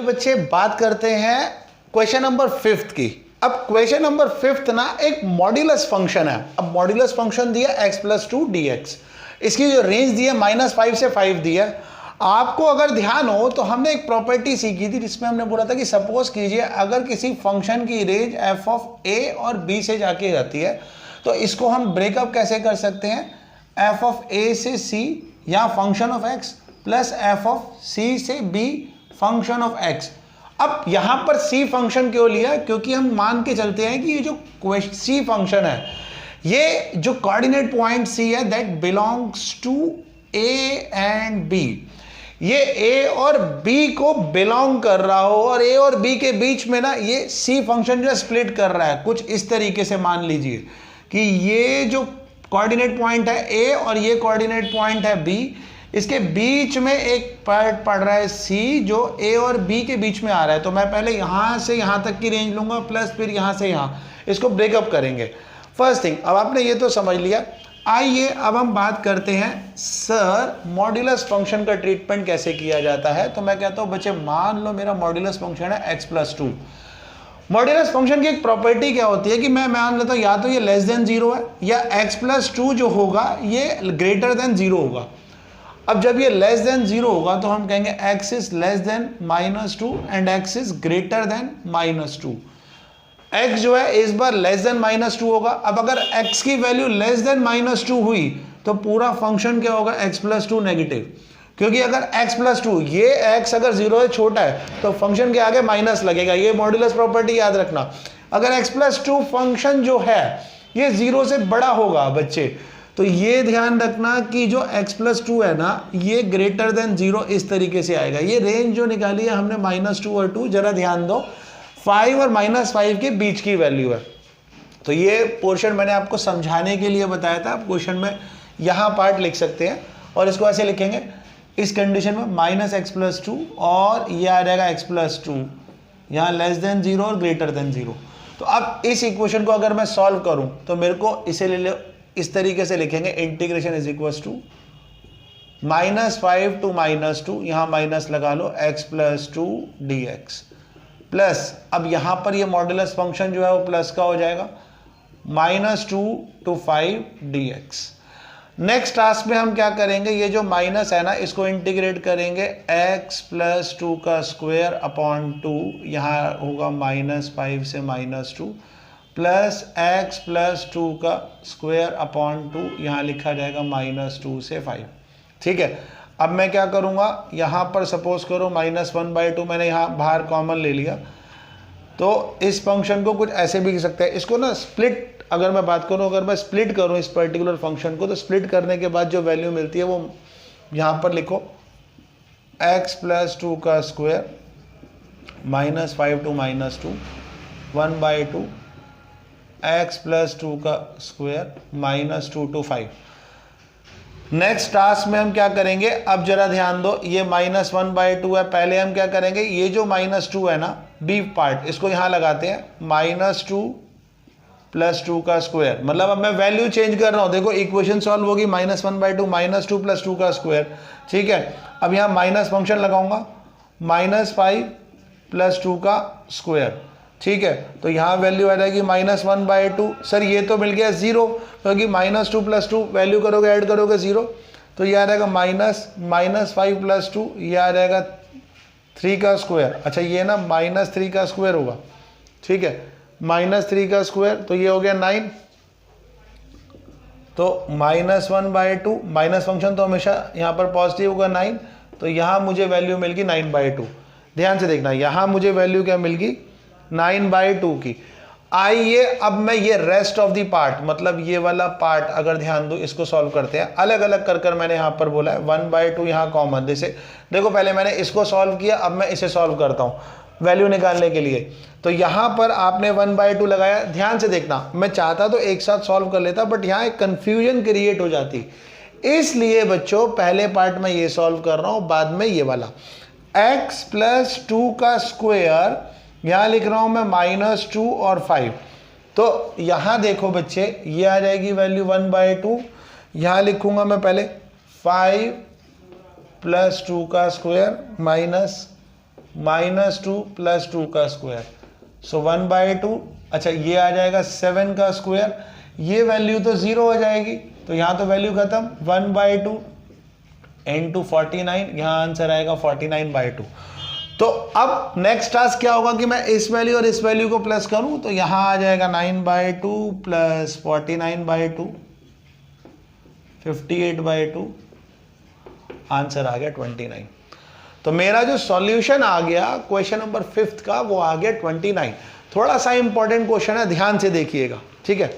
बच्चे बात करते हैं क्वेश्चन नंबर 5 की। अब क्वेश्चन नंबर 5 ना एक मॉड्यूलस फंक्शन है। अब मॉड्यूलस फंक्शन दिया x+2 dx, इसकी जो रेंज दी है -5 से 5 दी है। आपको अगर ध्यान हो तो हमने एक प्रॉपर्टी सीखी थी जिसमें हमने बोला था कि सपोज कीजिए अगर किसी फंक्शन की रेंज f ऑफ a और b से जाके जाती है तो इसको हम ब्रेकअप कैसे कर सकते हैं, f ऑफ a से c या function of x plus f of c से b फंक्शन ऑफ x। अब यहां पर c फंक्शन क्यों लिया, क्योंकि हम मान के चलते हैं कि ये जो c फंक्शन है, ये जो कोऑर्डिनेट पॉइंट c है that belongs to a and b, ये a और b को बिलोंग कर रहा हो और a और b के बीच में ना ये c फंक्शन जो स्प्लिट कर रहा है। कुछ इस तरीके से मान लीजिए कि ये जो कोऑर्डिनेट पॉइंट है a और ये कोऑर्डिनेट पॉइंट है b, इसके बीच में एक पार्ट पड़ रहा है c जो a और b के बीच में आ रहा है। तो मैं पहले यहां से यहां तक की रेंज लूंगा प्लस फिर यहां से यहां, इसको ब्रेकअप करेंगे। फर्स्ट थिंग, अब आपने ये तो समझ लिया। आइए अब हम बात करते हैं सर मॉड्यूलस फंक्शन का ट्रीटमेंट कैसे किया जाता है। तो मैं कहता हूं बच्चे मान लो मेरा मॉड्यूलस फंक्शन है x+2। मॉड्यूलस फंक्शन की एक प्रॉपर्टी क्या होती है कि मैं मान लेता हूं या तो ये लेस देन 0 है या x+2 जो होगा ये ग्रेटर देन 0 होगा। अब जब ये लेस देन 0 होगा तो हम कहेंगे x is less than -2 and x is greater than -2। x जो है इस बार लेस देन -2 होगा। अब अगर x की वैल्यू लेस देन -2 हुई तो पूरा फंक्शन क्या होगा, x+2 नेगेटिव, क्योंकि अगर x+2 ये x अगर 0 है छोटा है तो फंक्शन के आगे माइनस लगेगा। ये मॉड्यूलस प्रॉपर्टी याद रखना। अगर x+2 फंक्शन जो है ये 0 से बड़ा होगा बच्चे, तो ये ध्यान रखना कि जो x+2 है ना ये ग्रेटर देन 0 इस तरीके से आएगा। ये रेंज जो निकाली है हमने -2 और 2, जरा ध्यान दो 5 और -5 के बीच की वैल्यू है। तो ये पोर्शन मैंने आपको समझाने के लिए बताया था। आप क्वेश्चन में यहाँ पार्ट लिख सकते हैं और इसको ऐसे लिखेंगे इस कंडीशन में -x+2 और ये आ जाएगा x+2 यहाँ लेस देन 0 और ग्रेटर देन 0। तो अब इस इक्वेशन को अगर मैं सॉल्व करूं तो मेरे को इसे ले लो, इस तरीके से लिखेंगे integration is equal to -5 to -2, यहाँ माइनस लगा लो x+2 dx प्लस, अब यहां पर ये मॉड्यूलस फंक्शन जो है वो प्लस का हो जाएगा -2 to 5 dx। नेक्स्ट टास्क में हम क्या करेंगे, ये जो माइनस है ना इसको इंटीग्रेट करेंगे x+2 का स्क्वायर अपॉन 2, यहाँ होगा -5 से -2 प्लस x+2 का स्क्वायर अपॉन 2, यहाँ लिखा जाएगा -2 से 5। ठीक है, अब मैं क्या करूँगा, यहाँ पर सपोज करो -1/2 मैंने यहाँ बाहर कॉमन ले लिया, तो इस फंक्शन को कुछ ऐसे भी लिख सकते हैं। इसको ना स्प्लिट अगर मैं बात करूँ, अगर मैं स्प्लिट करूँ इस पर्टिकुलर फंक्शन को, तो स्प्लिट करने के बाद जो वैल्यू मिलती है वो यहाँ पर लिखो x+2 का स्क्वायर -5 to -2 1/2 x+2 का स्क्वायर -2 to 5। नेक्स्ट टास्क में हम क्या करेंगे, अब जरा ध्यान दो, ये -1/2 है। पहले हम क्या करेंगे, ये जो -2 है ना बी पार्ट, इसको यहाँ लगाते हैं -2 + 2 का स्क्वायर, मतलब अब मैं वैल्यू चेंज कर रहा हूँ। देखो इक्वेशन सॉल्व होगी -1/2 -2 + 2 का स्क्वायर। ठीक है, अब यहाँ माइनस फंक्शन लगाऊंगा -5 + 2 का स्क्वायर। ठीक है, तो यहाँ वैल्यू आ जाएगी -1/2। सर ये तो मिल गया 0, क्योंकि -2 + 2 वैल्यू करोगे ऐड करोगे 0, तो ये आ जाएगा -5 + 2, ये आ जाएगा 3 का स्क्वायर। अच्छा ये ना -3 का स्क्वायर होगा। ठीक है, -3 का स्क्वायर, तो ये हो गया 9। तो -1/2 माइनस फंक्शन तो हमेशा यहाँ पर पॉजिटिव होगा 9, तो यहाँ मुझे वैल्यू मिल गई 9/2। ध्यान से देखना, यहाँ मुझे वैल्यू क्या मिल गई 9/2 की। आइए अब मैं ये रेस्ट ऑफ द पार्ट, मतलब ये वाला पार्ट अगर ध्यान दो इसको सॉल्व करते हैं। अलग अलग कर मैंने यहाँ पर बोला है 1/2 यहाँ कॉमन। जैसे देखो पहले मैंने इसको सॉल्व किया, अब मैं इसे सॉल्व करता हूँ वैल्यू निकालने के लिए। तो यहाँ पर आपने 1/2 लगाया। ध्यान से देखना, मैं चाहता तो एक साथ सॉल्व कर लेता, बट यहाँ एक कन्फ्यूजन क्रिएट हो जाती, इसलिए बच्चों पहले पार्ट में ये सॉल्व कर रहा हूँ, बाद में ये वाला x+2 का स्क्वायर यहाँ लिख रहा हूँ मैं -2 और 5। तो यहाँ देखो बच्चे ये आ जाएगी वैल्यू 1/2, यहाँ लिखूंगा मैं पहले 5 + 2 का स्क्वायर -2 + 2 का स्क्वायर, सो 1/2। अच्छा ये आ जाएगा 7 का स्क्वायर, ये वैल्यू तो 0 हो जाएगी, तो यहाँ तो वैल्यू खत्म। 1/2 into 49, यहाँ आंसर आएगा 49/2। तो अब नेक्स्ट टास्क क्या होगा कि मैं इस वैल्यू और इस वैल्यू को प्लस करूं, तो यहां आ जाएगा 9/2 + 49/2, 58/2, आंसर आ गया 29। तो मेरा जो सॉल्यूशन आ गया क्वेश्चन नंबर 5th का, वो आ गया 29। थोड़ा सा इंपॉर्टेंट क्वेश्चन है, ध्यान से देखिएगा, ठीक है।